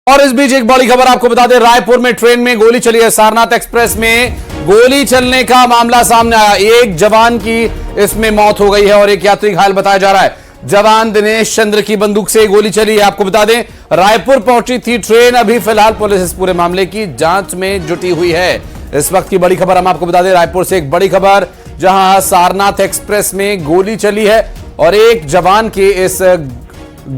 और इस बीच एक बड़ी खबर आपको बता दें, रायपुर में ट्रेन में गोली चली है। सारनाथ एक्सप्रेस में गोली चलने का मामला सामने आया। एक जवान की इसमें मौत हो गई है और एक यात्री घायल बताया जा रहा है। जवान दिनेश चंद्र की बंदूक से गोली चली है। आपको बता दें, रायपुर पहुंची थी ट्रेन। अभी फिलहाल पुलिस इस पूरे मामले की जांच में जुटी हुई है। इस वक्त की बड़ी खबर हम आपको बता दें, रायपुर से एक बड़ी खबर, जहां सारनाथ एक्सप्रेस में गोली चली है और एक जवान की इस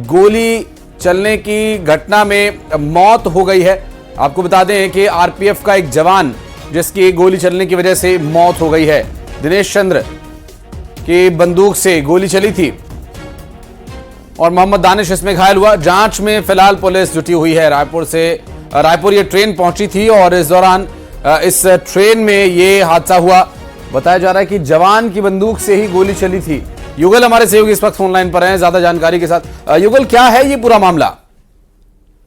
गोली चलने की घटना में मौत हो गई है। आपको बता दें कि आरपीएफ का एक जवान जिसकी गोली चलने की वजह से मौत हो गई है। दिनेश चंद्र की बंदूक से गोली चली थी और मोहम्मद दानिश इसमें घायल हुआ। जांच में फिलहाल पुलिस जुटी हुई है। रायपुर ये ट्रेन पहुंची थी और इस दौरान इस ट्रेन में ये हादसा हुआ। बताया जा रहा है कि जवान की बंदूक से ही गोली चली थी। युगल हमारे सहयोगी इस वक्त फोनलाइन पर हैं ज्यादा जानकारी के साथ। युगल, क्या है ये पूरा मामला?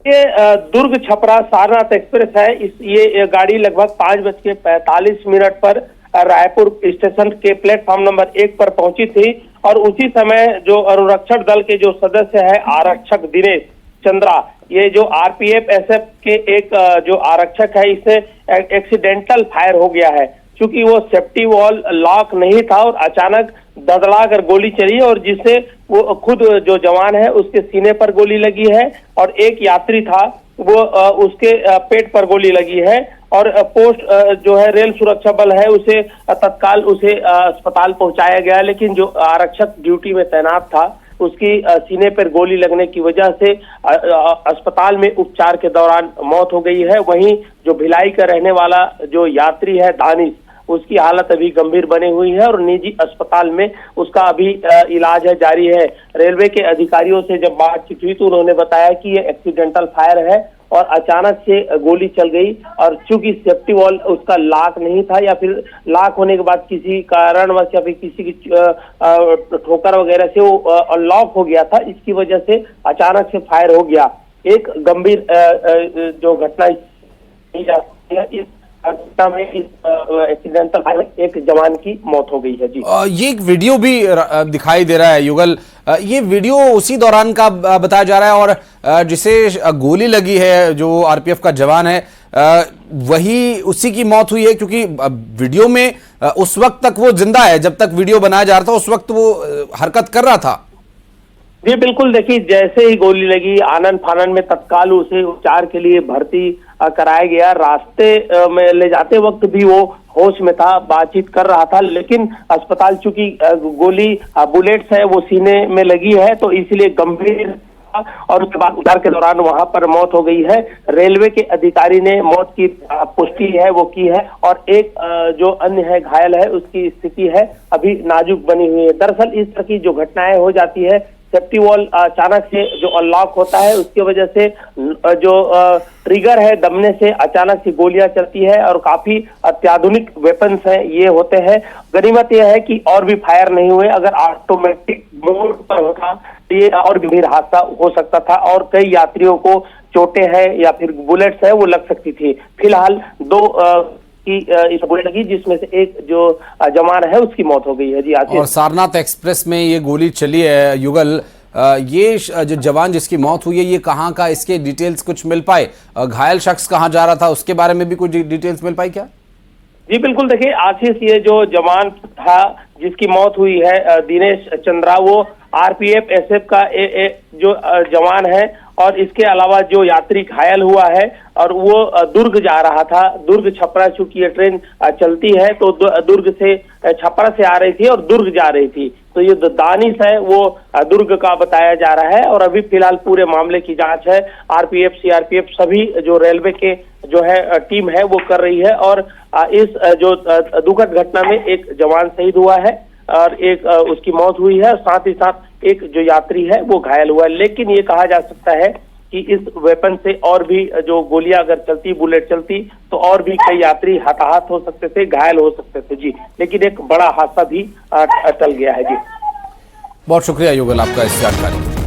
ये दुर्ग छपरा सारनाथ एक्सप्रेस है। ये गाड़ी लगभग 5:45 पर रायपुर स्टेशन के प्लेटफॉर्म नंबर 1 पर पहुंची थी और उसी समय जो अनुरक्षक दल के जो सदस्य है आरक्षक दिनेश चंद्रा, ये जो आरपीएफ एसएफ के एक जो आरक्षक है, इसे एक्सीडेंटल फायर हो गया है। क्योंकि वो सेफ्टी वॉल लॉक नहीं था और अचानक धड़धड़ा कर गोली चली और जिससे वो खुद जो जवान है उसके सीने पर गोली लगी है और एक यात्री था वो उसके पेट पर गोली लगी है और पोस्ट जो है रेल सुरक्षा बल है उसे तत्काल उसे अस्पताल पहुंचाया गया। लेकिन जो आरक्षक ड्यूटी में तैनात था उसकी सीने पर गोली लगने की वजह से अस्पताल में उपचार के दौरान मौत हो गई है। वहीं जो भिलाई का रहने वाला जो यात्री है दानिश, उसकी हालत अभी गंभीर बनी हुई है और निजी अस्पताल में उसका अभी इलाज है जारी है। रेलवे के अधिकारियों से जब बातचीत हुई तो उन्होंने बताया कि ये एक्सीडेंटल फायर है और अचानक से गोली चल गई और चूंकि सेफ्टी वॉल उसका लॉक नहीं था या फिर लॉक होने के बाद किसी कारणवश या फिर किसी की ठोकर वगैरह से वो लॉक हो गया था, इसकी वजह से अचानक से फायर हो गया। एक गंभीर जो घटना इस घटना में इस एक्सीडेंटल फायर एक जवान की मौत हो गई है। जी, ये एक वीडियो भी दिखाई दे रहा है युगल। ये वीडियो उसी दौरान का बताया जा रहा है और जिसे गोली लगी है जो आरपीएफ का जवान है वही उसी की मौत हुई है, क्योंकि वीडियो में उस वक्त तक वो जिंदा है। जब तक वीडियो बनाया जा रहा था उस वक्त वो हरकत कर रहा था। जी बिल्कुल, देखिए जैसे ही गोली लगी आनन फानन में तत्काल उसे उपचार के लिए भर्ती कराया गया। रास्ते में ले जाते वक्त भी वो होश में था, बातचीत कर रहा था, लेकिन अस्पताल चूंकि गोली बुलेट्स है वो सीने में लगी है तो इसलिए गंभीर और उसके बाद उद्धार के दौरान वहां पर मौत हो गई है। रेलवे के अधिकारी ने मौत की पुष्टि है वो की है और एक जो अन्य है घायल है उसकी स्थिति है अभी नाजुक बनी हुई है। दरअसल इस तरह की जो घटनाएं हो जाती है, सेफ्टी वॉल अचानक से जो अनलॉक होता है उसकी वजह से जो ट्रिगर है दबने से अचानक से गोलियां चलती है और काफी अत्याधुनिक वेपन्स हैं ये होते हैं। गनीमत यह है कि और भी फायर नहीं हुए। अगर ऑटोमेटिक मोड पर होता तो ये और गंभीर हादसा हो सकता था और कई यात्रियों को चोटें हैं या फिर बुलेट्स है वो लग सकती थी। फिलहाल 2 इस गोली लगी जिसमें से एक जो जवान है उसकी मौत हो गई है। जी, और सारनाथ एक्सप्रेस में ये गोली चली है युगल, ये जो जवान जिसकी मौत हुई है ये कहाँ का, इसके डिटेल्स कुछ मिल पाए? घायल शख्स कहाँ जा रहा था उसके बारे में भी कुछ डिटेल्स मिल पाई क्या? जी बिल्कुल, देखिए आशीष, ये जो जवान था जिसकी मौत हुई है दिनेश चंद्रा, वो आरपीएफ एसएफ का जो जवान है और इसके अलावा जो यात्री घायल हुआ है और वो दुर्ग जा रहा था। दुर्ग छपरा चूंकि ये ट्रेन चलती है तो दुर्ग से छपरा से आ रही थी और दुर्ग जा रही थी। तो ये दानिश है वो दुर्ग का बताया जा रहा है और अभी फिलहाल पूरे मामले की जांच है। आरपीएफ सीआरपीएफ सभी जो रेलवे के जो है टीम है वो कर रही है और इस जो दुखद घटना में एक जवान शहीद हुआ है और एक उसकी मौत हुई है, साथ ही साथ एक जो यात्री है वो घायल हुआ है। लेकिन ये कहा जा सकता है कि इस वेपन से और भी जो गोलियां अगर चलती, बुलेट चलती तो और भी कई यात्री हताहत हो सकते थे, घायल हो सकते थे। जी, लेकिन एक बड़ा हादसा भी टल गया है। जी, बहुत शुक्रिया युगल आपका इस जानकारी।